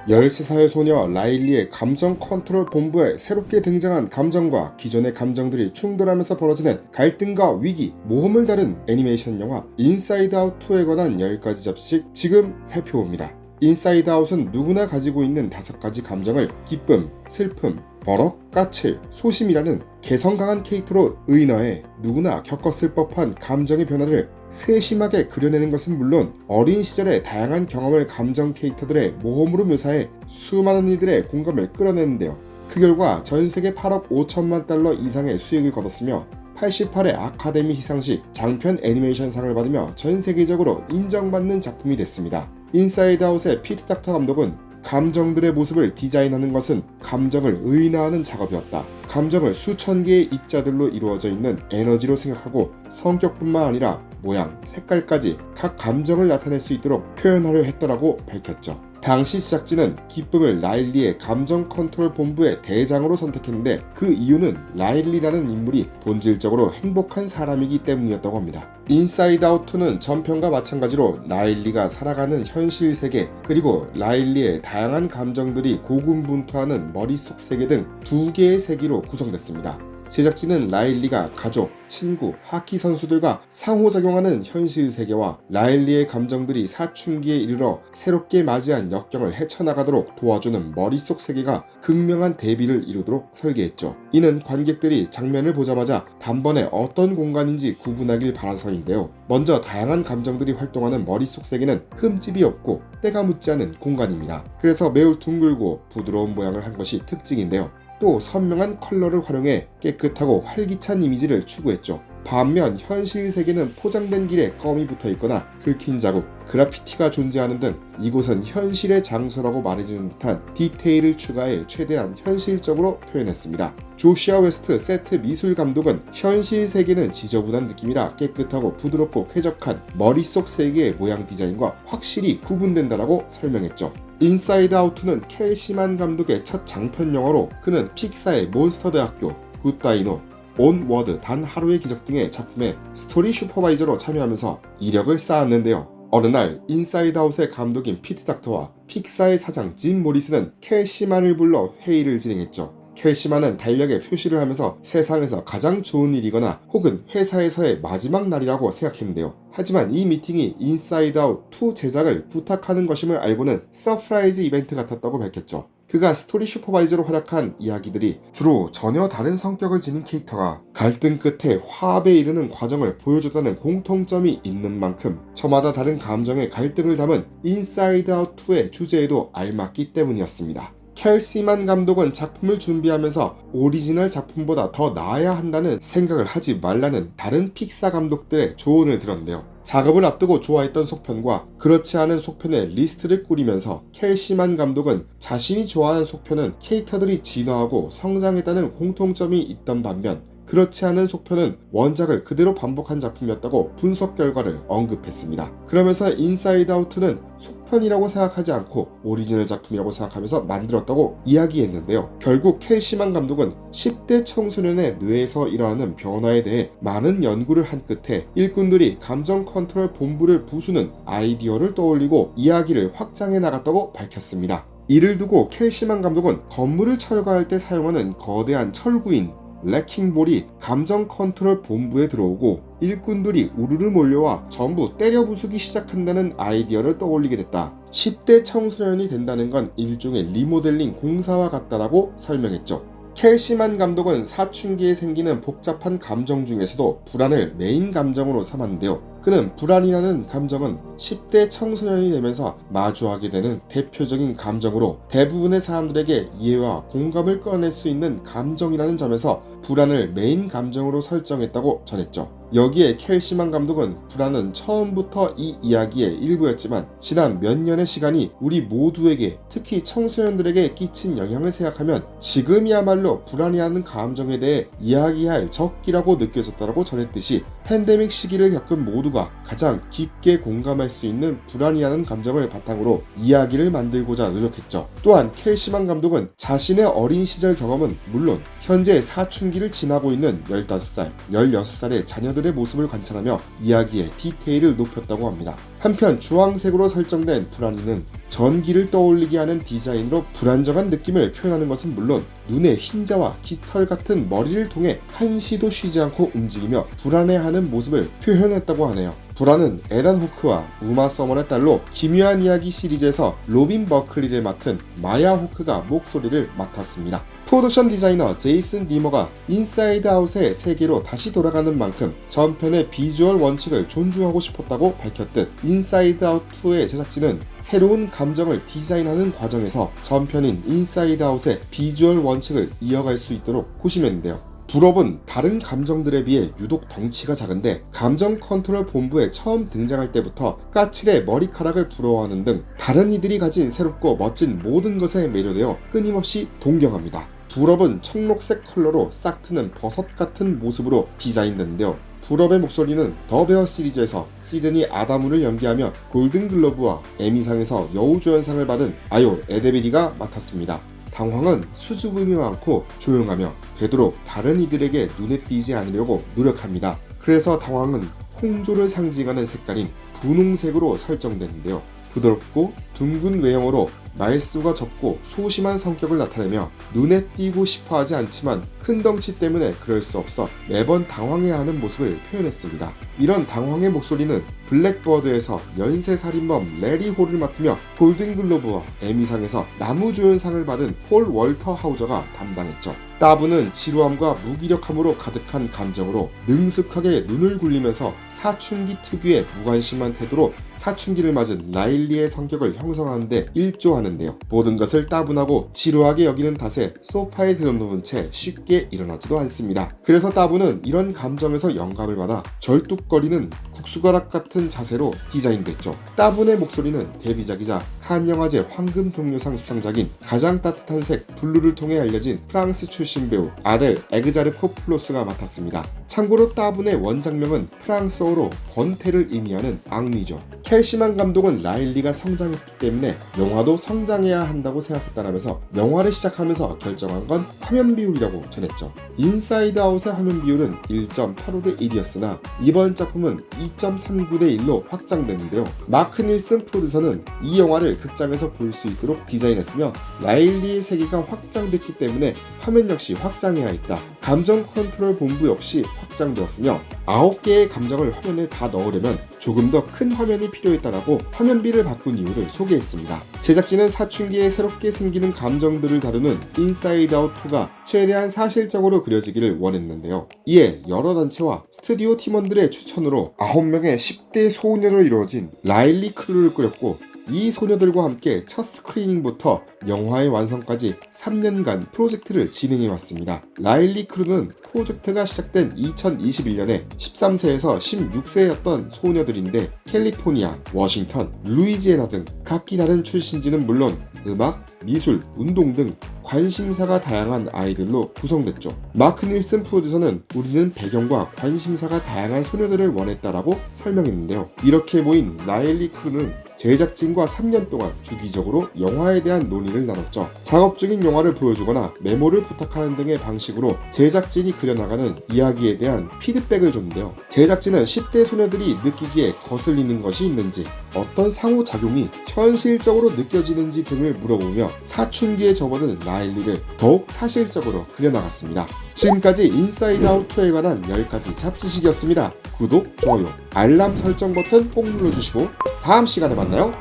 13살 소녀 라일리의 감정 컨트롤 본부에 새롭게 등장한 감정과 기존의 감정들이 충돌하면서 벌어지는 갈등과 위기, 모험을 다룬 애니메이션 영화 인사이드 아웃 2에 관한 10가지 접식 지금 살펴봅니다. 인사이드 아웃은 누구나 가지고 있는 5가지 감정을 기쁨, 슬픔, 버럭, 까칠, 소심이라는 개성 강한 캐릭터로 의인화해 누구나 겪었을 법한 감정의 변화를 세심하게 그려내는 것은 물론 어린 시절의 다양한 경험을 감정 캐릭터들의 모험으로 묘사해 수많은 이들의 공감을 끌어내는데요. 그 결과 전 세계 8억 5천만 달러 이상의 수익을 거뒀으며 88회 아카데미 시상식 장편 애니메이션상을 받으며 전 세계적으로 인정받는 작품이 됐습니다. 인사이드 아웃의 피트 닥터 감독은 감정들의 모습을 디자인하는 것은 감정을 의인화하는 작업이었다. 감정을 수천 개의 입자들로 이루어져 있는 에너지로 생각하고 성격뿐만 아니라 모양, 색깔까지 각 감정을 나타낼 수 있도록 표현하려 했더라고 밝혔죠. 당시 제작진은 기쁨을 라일리의 감정 컨트롤 본부의 대장으로 선택했는데 그 이유는 라일리라는 인물이 본질적으로 행복한 사람이기 때문이었다고 합니다. 인사이드 아웃 2는 전편과 마찬가지로 라일리가 살아가는 현실 세계 그리고 라일리의 다양한 감정들이 고군분투하는 머릿속 세계 등 2개의 세계로 구성됐습니다. 제작진은 라일리가 가족, 친구, 하키 선수들과 상호작용하는 현실 세계와 라일리의 감정들이 사춘기에 이르러 새롭게 맞이한 역경을 헤쳐나가도록 도와주는 머릿속 세계가 극명한 대비를 이루도록 설계했죠. 이는 관객들이 장면을 보자마자 단번에 어떤 공간인지 구분하길 바라서인데요. 먼저 다양한 감정들이 활동하는 머릿속 세계는 흠집이 없고 때가 묻지 않은 공간입니다. 그래서 매우 둥글고 부드러운 모양을 한 것이 특징인데요. 또 선명한 컬러를 활용해 깨끗하고 활기찬 이미지를 추구했죠. 반면 현실 세계는 포장된 길에 껌이 붙어있거나 긁힌 자국, 그래피티가 존재하는 등 이곳은 현실의 장소라고 말해주는 듯한 디테일을 추가해 최대한 현실적으로 표현했습니다. 조시아 웨스트 세트 미술 감독은 현실 세계는 지저분한 느낌이라 깨끗하고 부드럽고 쾌적한 머릿속 세계의 모양 디자인과 확실히 구분된다라고 설명했죠. 인사이드 아웃 2는 켈시만 감독의 첫 장편 영화로 그는 픽사의 몬스터 대학교, 굿다이노, 온워드 단 하루의 기적 등의 작품에 스토리 슈퍼바이저로 참여하면서 이력을 쌓았는데요. 어느 날 인사이드 아웃의 감독인 피트 닥터와 픽사의 사장 짐 모리스는 켈시만을 불러 회의를 진행했죠. 켈시만은 달력에 표시를 하면서 세상에서 가장 좋은 일이거나 혹은 회사에서의 마지막 날이라고 생각했는데요. 하지만 이 미팅이 인사이드 아웃 2 제작을 부탁하는 것임을 알고는 서프라이즈 이벤트 같았다고 밝혔죠. 그가 스토리 슈퍼바이저로 활약한 이야기들이 주로 전혀 다른 성격을 지닌 캐릭터가 갈등 끝에 화합에 이르는 과정을 보여줬다는 공통점이 있는 만큼 저마다 다른 감정의 갈등을 담은 인사이드 아웃 2의 주제에도 알맞기 때문이었습니다. 켈시만 감독은 작품을 준비하면서 오리지널 작품보다 더 나아야 한다는 생각을 하지 말라는 다른 픽사 감독들의 조언을 들었는데요. 작업을 앞두고 좋아했던 속편과 그렇지 않은 속편의 리스트를 꾸리면서 켈시만 감독은 자신이 좋아하는 속편은 캐릭터들이 진화하고 성장했다는 공통점이 있던 반면 그렇지 않은 속편은 원작을 그대로 반복한 작품이었다고 분석 결과를 언급했습니다. 그러면서 인사이드 아웃 2는 속편이라고 생각하지 않고 오리지널 작품이라고 생각하면서 만들었다고 이야기했는데요. 결국 켈시만 감독은 10대 청소년의 뇌에서 일어나는 변화에 대해 많은 연구를 한 끝에 일꾼들이 감정 컨트롤 본부를 부수는 아이디어를 떠올리고 이야기를 확장해 나갔다고 밝혔습니다. 이를 두고 켈시만 감독은 건물을 철거할 때 사용하는 거대한 철구인 레킹볼이 감정 컨트롤 본부에 들어오고 일꾼들이 우르르 몰려와 전부 때려 부수기 시작한다는 아이디어를 떠올리게 됐다. 10대 청소년이 된다는 건 일종의 리모델링 공사와 같다라고 설명했죠. 켈시만 감독은 사춘기에 생기는 복잡한 감정 중에서도 불안을 메인 감정으로 삼았는데요. 그는 불안이라는 감정은 10대 청소년이 되면서 마주하게 되는 대표적인 감정으로 대부분의 사람들에게 이해와 공감을 끌어낼 수 있는 감정이라는 점에서 불안을 메인 감정으로 설정했다고 전했죠. 여기에 켈시만 감독은 불안은 처음부터 이 이야기의 일부였지만 지난 몇 년의 시간이 우리 모두에게 특히 청소년들에게 끼친 영향을 생각하면 지금이야말로 불안이라는 감정에 대해 이야기할 적기라고 느껴졌다고 전했듯이 팬데믹 시기를 겪은 모두가 가장 깊게 공감할 수 있는 불안이라는 감정을 바탕으로 이야기를 만들고자 노력했죠. 또한 켈시만 감독은 자신의 어린 시절 경험은 물론 현재 사춘기를 지나고 있는 15살, 16살의 자녀들의 모습을 관찰하며 이야기의 디테일을 높였다고 합니다. 한편 주황색으로 설정된 불안이는 전기를 떠올리게 하는 디자인으로 불안정한 느낌을 표현하는 것은 물론 눈의 흰자와 깃털 같은 머리를 통해 한시도 쉬지 않고 움직이며 불안해하는 모습을 표현했다고 하네요. 불안은 에단 호크와 우마 서먼의 딸로 기묘한 이야기 시리즈에서 로빈 버클리를 맡은 마야 호크가 목소리를 맡았습니다. 프로덕션 디자이너 제이슨 리머가 인사이드 아웃의 세계로 다시 돌아가는 만큼 전편의 비주얼 원칙을 존중하고 싶었다고 밝혔듯 인사이드 아웃 2의 제작진은 새로운 감정을 디자인하는 과정에서 전편인 인사이드 아웃의 비주얼 원칙을 이어갈 수 있도록 고심했는데요. 불업은 다른 감정들에 비해 유독 덩치가 작은데 감정 컨트롤 본부에 처음 등장할 때부터 까칠해 머리카락을 부러워하는 등 다른 이들이 가진 새롭고 멋진 모든 것에 매료되어 끊임없이 동경합니다. 불업은 청록색 컬러로 싹 트는 버섯 같은 모습으로 디자인됐는데요. 불업의 목소리는 더 베어 시리즈에서 시드니 아다무를 연기하며 골든글러브와 에미상에서 여우조연상을 받은 아요 에데베리가 맡았습니다. 당황은 수줍음이 많고 조용하며 되도록 다른 이들에게 눈에 띄지 않으려고 노력합니다. 그래서 당황은 홍조를 상징하는 색깔인 분홍색으로 설정되는데요. 부드럽고 둥근 외형으로 말수가 적고 소심한 성격을 나타내며 눈에 띄고 싶어 하지 않지만 큰 덩치 때문에 그럴 수 없어 매번 당황해야 하는 모습을 표현했습니다. 이런 당황의 목소리는 블랙버드에서 연쇄살인범 레리 홀을 맡으며 골든글로브와 에미상에서 나무조연상을 받은 폴 월터 하우저가 담당했죠. 따브는 지루함과 무기력함으로 가득한 감정으로 능숙하게 눈을 굴리면서 사춘기 특유의 무관심한 태도로 사춘기를 맞은 라일리의 성격을 형성하는 데 일조하는데요. 모든 것을 따분하고 지루하게 여기는 탓에 소파에 드러누운 채 쉽게 일어나지도 않습니다. 그래서 따브는 이런 감정에서 영감을 받아 절뚝거리는 국수가락 같은 자세로 디자인됐죠. 따분의 목소리는 데뷔작이자 칸 영화제 황금 종려상 수상작인 가장 따뜻한 색 블루를 통해 알려진 프랑스 출신 배우 아델 에그자르코플로스가 맡았습니다. 참고로 따분의 원작명은 프랑스어로 권태를 의미하는 앙리죠. 켈시만 감독은 라일리가 성장했기 때문에 영화도 성장해야 한다고 생각했다라면서 영화를 시작하면서 결정한 건 화면 비율이라고 전했죠. 인사이드 아웃의 화면 비율은 1.85대 1이었으나 이번 작품은 2.39대 1로 확장됐는데요. 마크 닐슨 프로듀서는 이 영화를 극장에서 볼 수 있도록 디자인했으며 라일리의 세계가 확장됐기 때문에 화면 역시 확장해야 했다. 감정 컨트롤 본부 역시 확장되었으며 9개의 감정을 화면에 다 넣으려면 조금 더 큰 화면이 필요했다라고 화면비를 바꾼 이유를 소개했습니다. 제작진은 사춘기에 새롭게 생기는 감정들을 다루는 인사이드 아웃 2가 최대한 사실적으로 그려지기를 원했는데요. 이에 여러 단체와 스튜디오 팀원들의 추천으로 9명의 10대 소녀로 이루어진 라일리 크루를 꾸렸고 이 소녀들과 함께 첫 스크리닝부터 영화의 완성까지 3년간 프로젝트를 진행해왔습니다. 라일리 크루는 프로젝트가 시작된 2021년에 13세에서 16세였던 소녀들인데 캘리포니아, 워싱턴, 루이지애나 등 각기 다른 출신지는 물론 음악, 미술, 운동 등 관심사가 다양한 아이들로 구성됐죠. 마크 닐슨 프로듀서는 우리는 배경과 관심사가 다양한 소녀들을 원했다라고 설명했는데요. 이렇게 모인 라일리 크루는 제작진과 3년 동안 주기적으로 영화에 대한 논의를 나눴죠. 작업 중인 영화를 보여주거나 메모를 부탁하는 등의 방식으로 제작진이 그려나가는 이야기에 대한 피드백을 줬는데요. 제작진은 10대 소녀들이 느끼기에 거슬리는 것이 있는지, 어떤 상호작용이 현실적으로 느껴지는지 등을 물어보며 사춘기에 접어든 라일리를 더욱 사실적으로 그려나갔습니다. 지금까지 인사이드 아웃 2에 관한 10가지 잡지식이었습니다. 구독, 좋아요, 알람 설정 버튼 꼭 눌러주시고 다음 시간에 만나요.